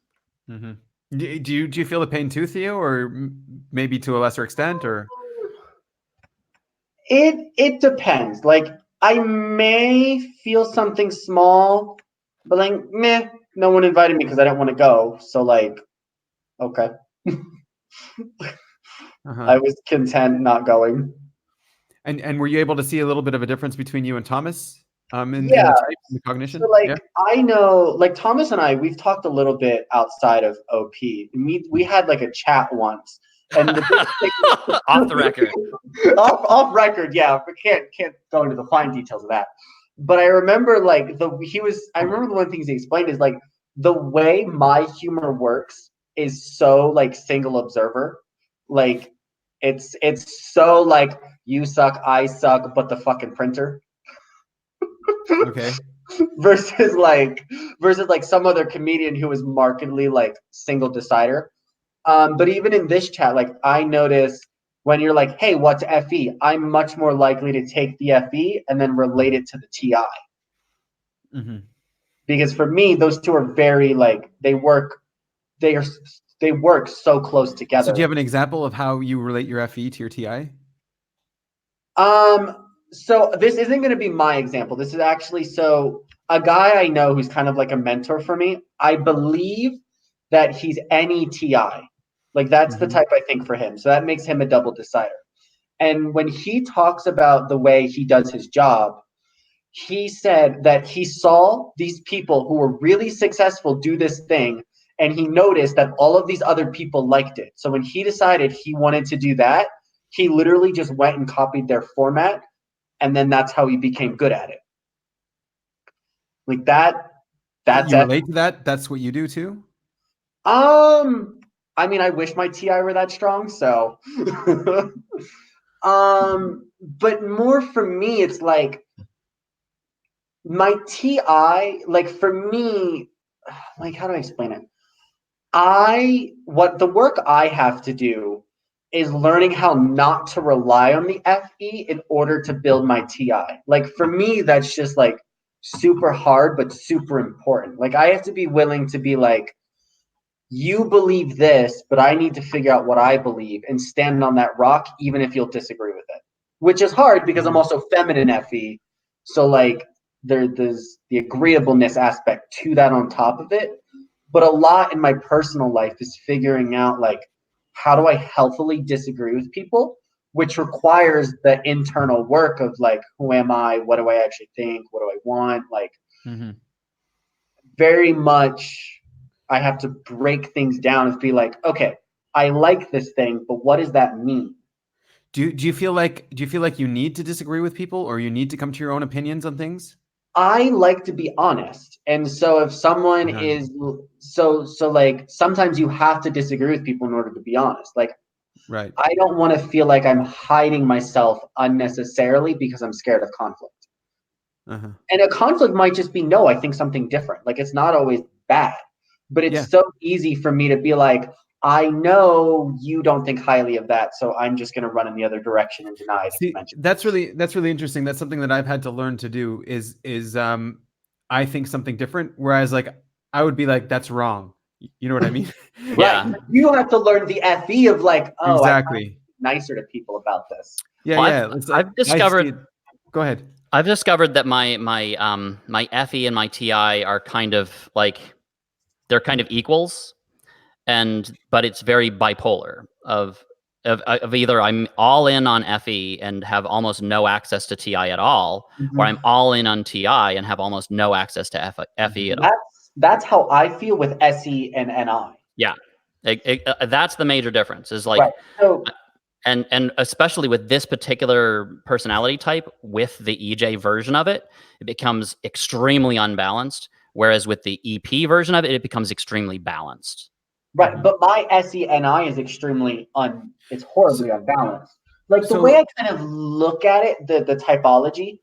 Mm-hmm. Do you feel the pain too, Theo, or maybe to a lesser extent, or? It depends. Like, I may feel something small, but like, meh, no one invited me because I don't want to go. So like, okay. I was content not going. And were you able to see a little bit of a difference between you and Thomas? In the types, in the cognition? So like, I know, like Thomas and I, we've talked a little bit outside of OP. We had like a chat once, and the off the record. off record, yeah. But can't go into the fine details of that. But I remember like I remember the one thing he explained is like the way my humor works is so like single observer. Like it's so like you suck, I suck, but the fucking printer. Okay. versus like some other comedian who is markedly like single decider. But even in this chat, like I notice when you're like, hey, what's FE? I'm much more likely to take the FE and then relate it to the TI. Mm-hmm. Because for me, those two are very like they work so close together. So do you have an example of how you relate your FE to your TI? So this isn't going to be my example. This is actually a guy I know who's kind of like a mentor for me. I believe that he's NETI. Like that's the type I think for him. So that makes him a double decider. And when he talks about the way he does his job, he said that he saw these people who were really successful do this thing, and he noticed that all of these other people liked it. So when he decided he wanted to do that, he literally just went and copied their format, and then that's how he became good at it. Like that. That's you relate to that? That's what you do too? I mean, I wish my TI were that strong, so but more for me, it's like my TI, like for me, like how do I explain it? What the work I have to do is learning how not to rely on the FE in order to build my TI. Like for me, that's just like super hard, but super important. Like I have to be willing to be like, you believe this, but I need to figure out what I believe and stand on that rock, even if you'll disagree with it, which is hard because I'm also feminine FE. So like there's the agreeableness aspect to that on top of it. But a lot in my personal life is figuring out like how do I healthily disagree with people, which requires the internal work of like, who am I? What do I actually think? What do I want? Like, very much I have to break things down and be like, okay, I like this thing, but what does that mean? Do you feel like you need to disagree with people, or you need to come to your own opinions on things? I like to be honest. And so if someone is so like sometimes you have to disagree with people in order to be honest. Like Right. I don't want to feel like I'm hiding myself unnecessarily because I'm scared of conflict. And a conflict might just be, no, I think something different. Like it's not always bad, but it's so easy for me to be like, I know you don't think highly of that, so I'm just going to run in the other direction and deny it. See, that's really interesting. That's something that I've had to learn to do is I think something different, whereas like I would be like, that's wrong. You know what I mean? Right. You have to learn the FE of like, oh, exactly. I have to be nicer to people about this. Yeah, well, yeah. I've discovered. Go ahead. I've discovered that my FE and my TI are kind of like they're kind of equals, but it's very bipolar of either I'm all in on FE and have almost no access to TI at all, or I'm all in on TI and have almost no access to FE at all. That's how I feel with SE and NI. Yeah, that's the major difference. Is like, right. So, and especially with this particular personality type, with the EJ version of it, it becomes extremely unbalanced. Whereas with the EP version of it, it becomes extremely balanced. Right, but my SENI is extremely it's horribly unbalanced. Like the way I kind of look at it, the typology,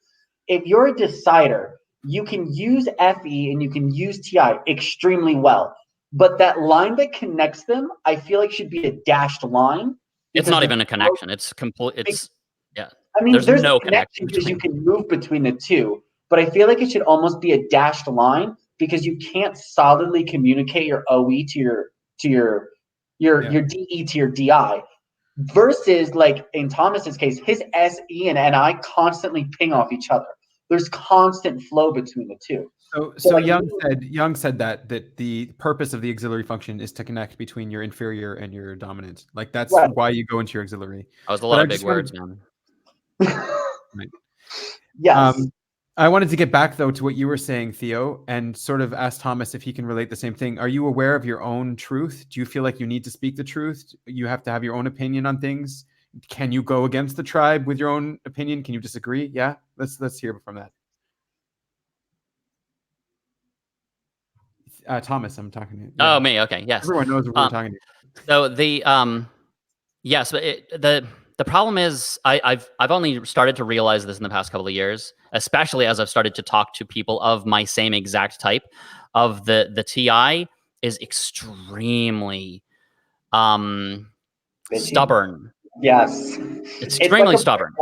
if you're a decider, you can use FE and you can use TI extremely well. But that line that connects them, I feel like should be a dashed line. It's not even a connection. It's complete. It's yeah. I mean, there's no a connection because you can move between the two, but I feel like it should almost be a dashed line because you can't solidly communicate your OE to your DE to your DI versus like in Thomas's case, his SE and NI constantly ping off each other. There's constant flow between the two. So like, Young said that the purpose of the auxiliary function is to connect between your inferior and your dominant. Like that's why you go into your auxiliary. That was a lot of big words, man. Right. Yes. I wanted to get back though to what you were saying, Theo, and sort of ask Thomas if he can relate the same thing. Are you aware of your own truth? Do you feel like you need to speak the truth? You have to have your own opinion on things. Can you go against the tribe with your own opinion? Can you disagree? Yeah, let's hear from that. Thomas, I'm talking to you. Yeah. Oh, me. Okay. Yes. Everyone knows what we're talking to. So yes, but the problem is I've only started to realize this in the past couple of years, especially as I've started to talk to people of my same exact type. Of the TI is extremely stubborn. Yes, extremely like stubborn.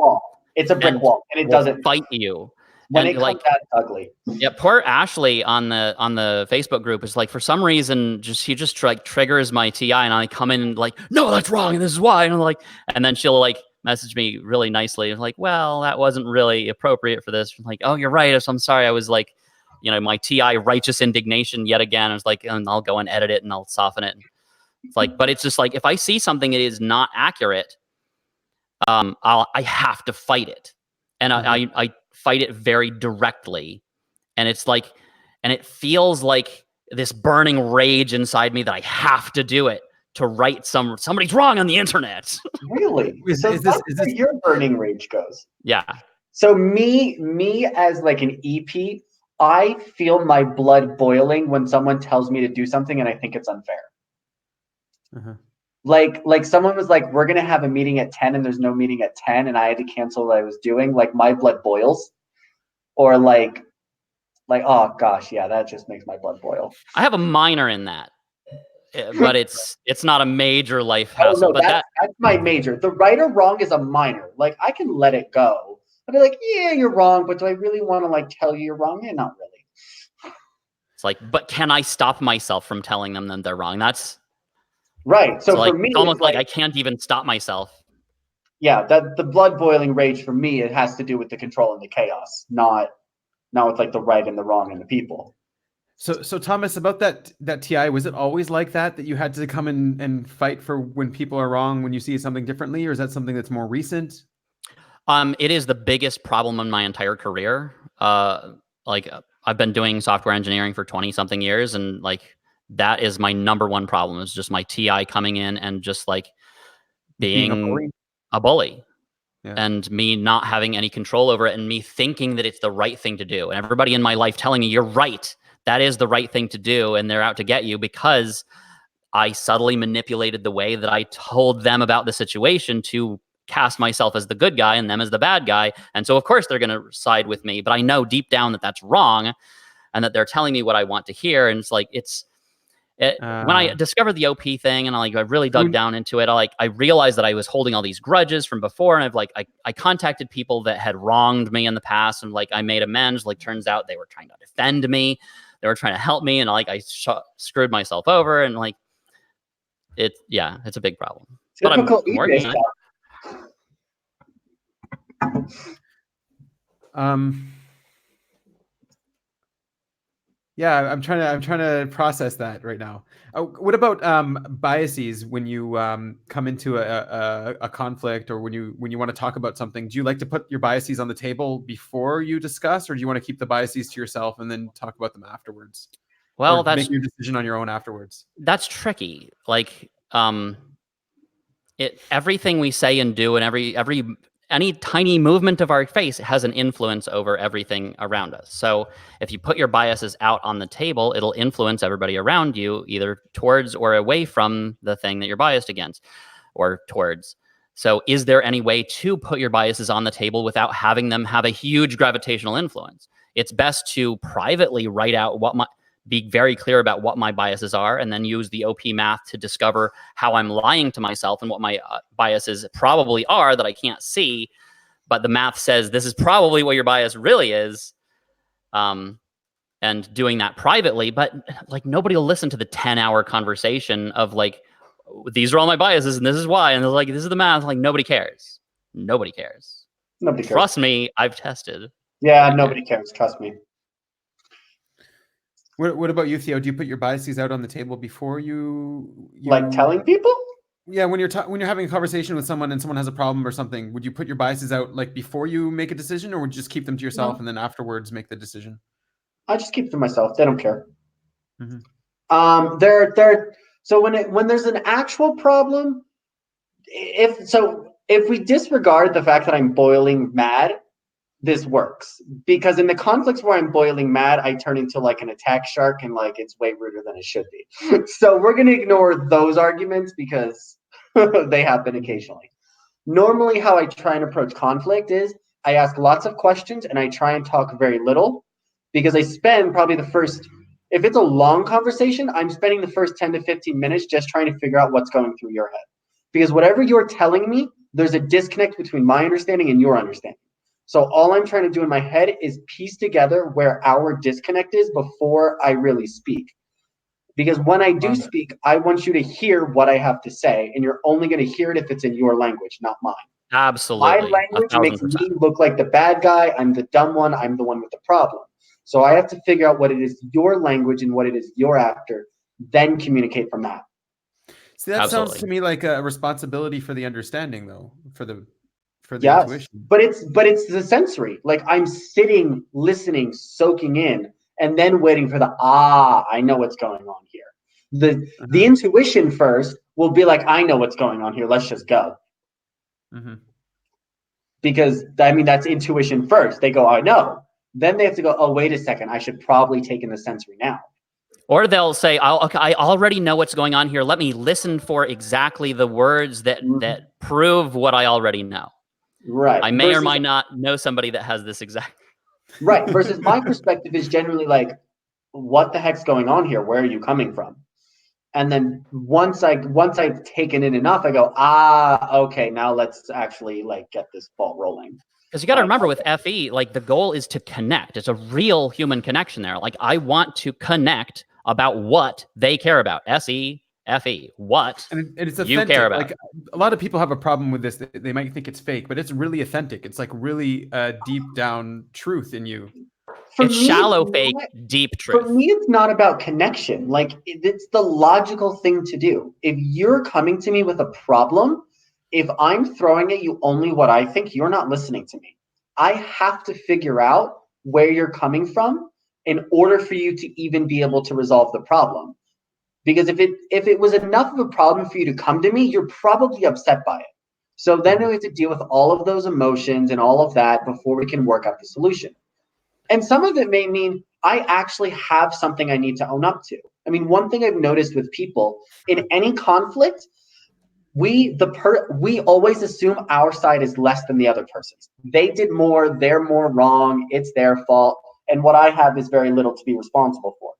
It's a brick wall, and it doesn't fight you. When it comes out, ugly. Yeah, poor Ashley on the Facebook group is like, for some reason, she just like triggers my TI, and I come in and like, no, that's wrong, and this is why, and I'm like, and then she'll like message me really nicely, and like, well, that wasn't really appropriate for this. I'm like, oh, you're right. So I'm sorry. I was like, my TI righteous indignation yet again. I was like, and I'll go and edit it and I'll soften it. It's like, but it's just like if I see something that is not accurate, I have to fight it, and I fight it very directly, and it's like, and it feels like this burning rage inside me that I have to do it to right somebody's wrong on the internet. Really? So that's where your burning rage goes. Yeah. So me as like an EP, I feel my blood boiling when someone tells me to do something and I think it's unfair. Like someone was like, we're going to have a meeting at 10 and there's no meeting at 10 and I had to cancel what I was doing. Like my blood boils. Or like, oh gosh, yeah, that just makes my blood boil. I have a minor in that, but it's not a major life hassle. No, that's my major. The right or wrong is a minor. Like I can let it go. I'd be like, yeah, you're wrong, but do I really want to like tell you you're wrong? Yeah, not really. It's like, but can I stop myself from telling them that they're wrong? That's right. So like, for me, it's almost like I can't even stop myself. Yeah, the blood boiling rage for me, it has to do with the control and the chaos, not with like the right and the wrong and the people. So Thomas, about that TI, was it always like that you had to come in and fight for when people are wrong, when you see something differently, or is that something that's more recent? It is the biggest problem in my entire career. Like I've been doing software engineering for 20 something years, and like that is my number one problem, is just my TI coming in and just like Being a being bully? a bully. Yeah. And me not having any control over it, and me thinking that it's the right thing to do, and everybody in my life telling me, you're right, that is the right thing to do, and they're out to get you because I subtly manipulated the way that I told them about the situation to cast myself as the good guy and them as the bad guy. And so of course they're going to side with me, but I know deep down that that's wrong, and that they're telling me what I want to hear. And it's like, when I discovered the OP thing, and I really dug down into it, I realized that I was holding all these grudges from before, and I contacted people that had wronged me in the past, and I made amends. Turns out they were trying to defend me, they were trying to help me, and I screwed myself over, and it's a big problem. Typical But I'm working on it. Yeah, I'm trying to process that right now. What about biases when you come into a conflict, or when you want to talk about something? Do you like to put your biases on the table before you discuss, or do you want to keep the biases to yourself and then talk about them afterwards? Well, or make your decision on your own afterwards. That's tricky. Everything we say and do, and any tiny movement of our face has an influence over everything around us. So if you put your biases out on the table, it'll influence everybody around you, either towards or away from the thing that you're biased against or towards. So is there any way to put your biases on the table without having them have a huge gravitational influence? It's best to privately write out be very clear about what my biases are, and then use the OP math to discover how I'm lying to myself and what my biases probably are that I can't see. But the math says this is probably what your bias really is. And doing that privately, but nobody will listen to the 10-hour conversation of these are all my biases and this is why. And they're this is the math. Nobody cares. Nobody cares. Nobody cares. Trust me, I've tested. Yeah, nobody cares. Trust me. What about you, Theo? Do you put your biases out on the table before you telling people? Yeah, when you're having a conversation with someone and someone has a problem or something, would you put your biases out before you make a decision, or would you just keep them to yourself and then afterwards make the decision? I just keep them to myself. They don't care. Mm-hmm. So when there's an actual problem, if we disregard the fact that I'm boiling mad, this works, because in the conflicts where I'm boiling mad, I turn into an attack shark, and it's way ruder than it should be. So we're going to ignore those arguments because they happen occasionally. Normally, how I try and approach conflict is I ask lots of questions and I try and talk very little, because I spend probably if it's a long conversation, I'm spending the first 10 to 15 minutes just trying to figure out what's going through your head. Because whatever you're telling me, there's a disconnect between my understanding and your understanding. So all I'm trying to do in my head is piece together where our disconnect is before I really speak. Because when I do speak, I want you to hear what I have to say, and you're only going to hear it if it's in your language, not mine. Absolutely. My language makes me look like the bad guy. I'm the dumb one. I'm the one with the problem. So I have to figure out what it is your language and what it is you're after, then communicate from that. See, that sounds to me like a responsibility for the understanding, though, for the intuition. But it's the sensory. I'm sitting, listening, soaking in, and then waiting for I know what's going on here. The intuition first will be I know what's going on here. Let's just go. Mm-hmm. Because that's intuition first. They go, I know. Then they have to go, oh, wait a second. I should probably take in the sensory now. Or they'll say, okay, I already know what's going on here. Let me listen for exactly the words that prove what I already know. Right. I may or might not know somebody that has this exact. Right. Versus my perspective is generally what the heck's going on here? Where are you coming from? And then once I've taken in enough, I go, okay, now let's actually get this ball rolling. Because you got to remember with FE, the goal is to connect. It's a real human connection there. I want to connect about what they care about. SE, FE, what and it's authentic. You care about. A lot of people have a problem with this. They might think it's fake, but it's really authentic. It's really deep down truth in you. for It's me, shallow, it's fake, not- deep For truth. me, it's not about connection. Like it's the logical thing to do. If you're coming to me with a problem, if I'm throwing at you only what I think, you're not listening to me. I have to figure out where you're coming from in order for you to even be able to resolve the problem. Because if it was enough of a problem for you to come to me, you're probably upset by it. So then we have to deal with all of those emotions and all of that before we can work out the solution. And some of it may mean I actually have something I need to own up to. I mean, one thing I've noticed with people in any conflict, we always assume our side is less than the other person's. They did more, they're more wrong, it's their fault, and what I have is very little to be responsible for.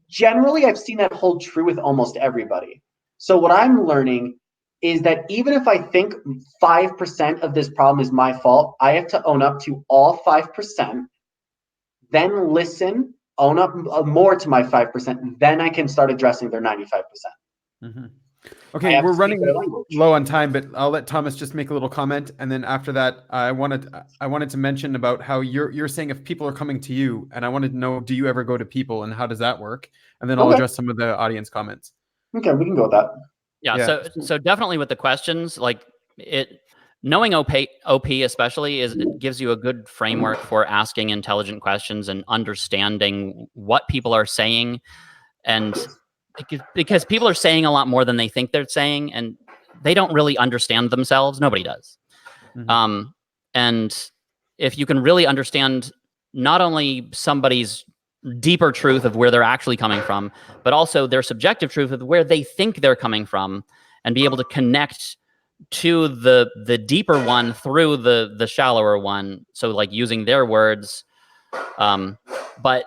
Generally, I've seen that hold true with almost everybody. So what I'm learning is that even if I think 5% of this problem is my fault, I have to own up to all 5%, then listen, own up more to my 5%, then I can start addressing their 95%. Mm-hmm. Okay, we're running low on time, but I'll let Thomas just make a little comment, and then after that, I wanted to mention about how you're saying if people are coming to you, and I wanted to know, do you ever go to people, and how does that work? And then I'll address some of the audience comments. Okay, we can go with that. Yeah. So definitely with the questions, like knowing OP especially it gives you a good framework for asking intelligent questions and understanding what people are saying, and because people are saying a lot more than they think they're saying, and they don't really understand themselves. Nobody does. Mm-hmm. And if you can really understand not only somebody's deeper truth of where they're actually coming from, but also their subjective truth of where they think they're coming from, and be able to connect to the deeper one through the shallower one. So like using their words, but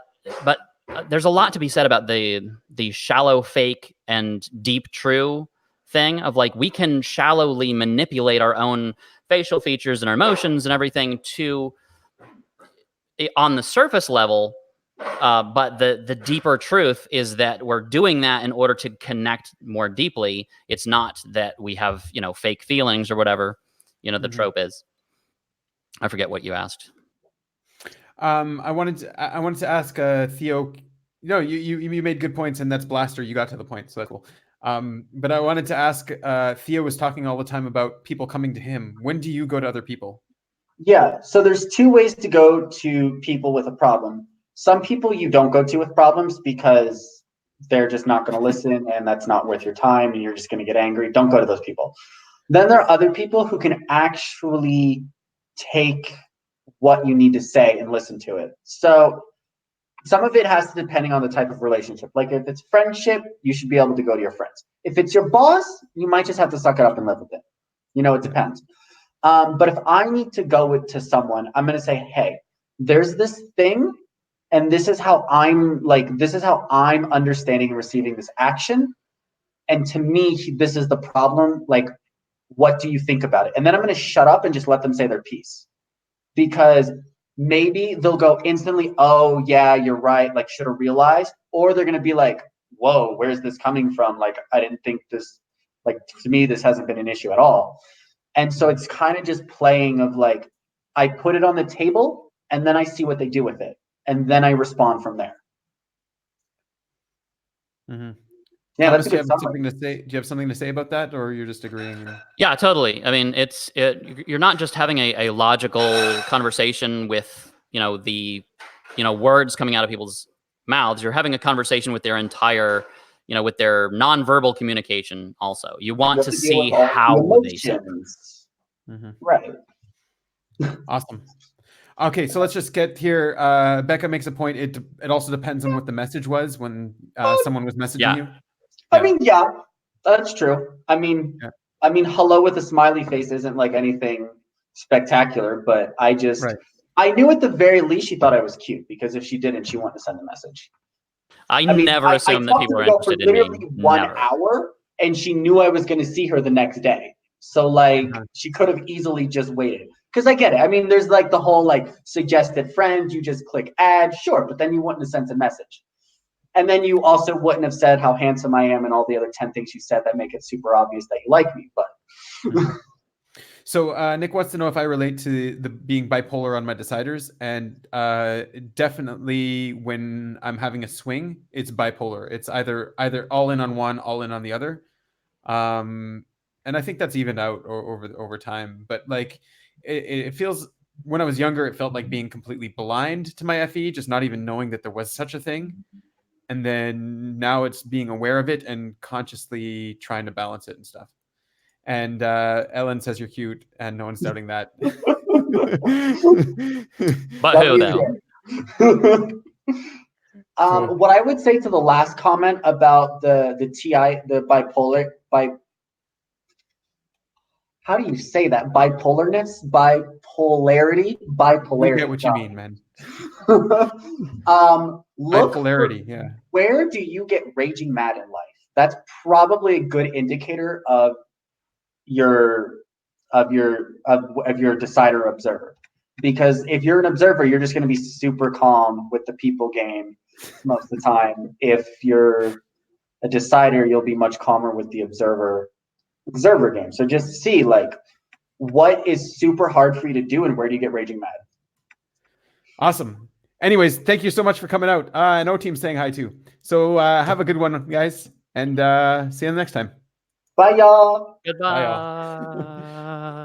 there's a lot to be said about the shallow fake and deep true thing of like we can shallowly manipulate our own facial features and our emotions and everything to on the surface level, but the deeper truth is that we're doing that in order to connect more deeply. It's not that we have fake feelings or whatever the trope is. I forget what you asked. I wanted to ask Theo. No, you made good points, and that's Blaster. You got to the point, so that's cool. But I wanted to ask, Theo was talking all the time about people coming to him. When do you go to other people? Yeah, so there's two ways to go to people with a problem. Some people you don't go to with problems because they're just not going to listen, and that's not worth your time, and you're just going to get angry. Don't go to those people. Then there are other people who can actually take what you need to say and listen to it. So some of it has to depending on the type of relationship. Like if it's friendship, you should be able to go to your friends. If it's your boss, you might just have to suck it up and live with it. It depends. But if I need to go to someone, I'm going to say, hey, there's this thing, and this is how I'm understanding and receiving this action. And to me, this is the problem. Like, what do you think about it? And then I'm going to shut up and just let them say their piece. Because maybe they'll go instantly, oh, yeah, you're right. Like, should have realized. Or they're going to be like, whoa, where's this coming from? Like, I didn't think this, like, to me, this hasn't been an issue at all. And so it's kind of just playing of like, I put it on the table and then I see what they do with it. And then I respond from there. Mm-hmm. Yeah, Thomas, that's a do you good have summary. something to say? Do you have something to say about that, or you're just agreeing? Yeah, totally. I mean, you're not just having a logical conversation with the words coming out of people's mouths. You're having a conversation with their entire with their nonverbal communication. Also, you want to see how they say. Mm-hmm. Right. Awesome. Okay, so let's just get here. Becca makes a point. It also depends on what the message was when someone was messaging you. I mean, yeah, that's true. I mean, hello with a smiley face isn't like anything spectacular, but I knew at the very least she thought I was cute, because if she didn't, she wouldn't have sent a message. I never assume that people are interested in me. For literally 1 hour, and she knew I was going to see her the next day. So like, she could have easily just waited. Because I get it. I mean, there's like the whole like suggested friends. You just click add, sure, but then you wouldn't have sent a message. And then you also wouldn't have said how handsome I am and all the other 10 things you said that make it super obvious that you like me. But So Nick wants to know if I relate to the being bipolar on my deciders, and definitely when I'm having a swing, it's bipolar. It's either all in on one, all in on the other, and I think that's evened out over time. But like, it feels when I was younger, it felt like being completely blind to my FE, just not even knowing that there was such a thing. And then now it's being aware of it and consciously trying to balance it and stuff. And Ellen says you're cute, and no one's doubting that. But who though? Cool. What I would say to the last comment about the bipolar, how do you say that? Bipolarness, bipolarity. We get what you mean, man. Look Bipolarity, for yeah. where do you get raging mad in life? That's probably a good indicator of your decider observer. Because if you're an observer, you're just going to be super calm with the people game most of the time. If you're a decider, you'll be much calmer with the observer game. So just see like what is super hard for you to do and where do you get raging mad. Awesome. Anyways, thank you so much for coming out. I know team's saying hi too. So have a good one, guys, and see you next time. Bye, y'all. Goodbye. Bye, y'all.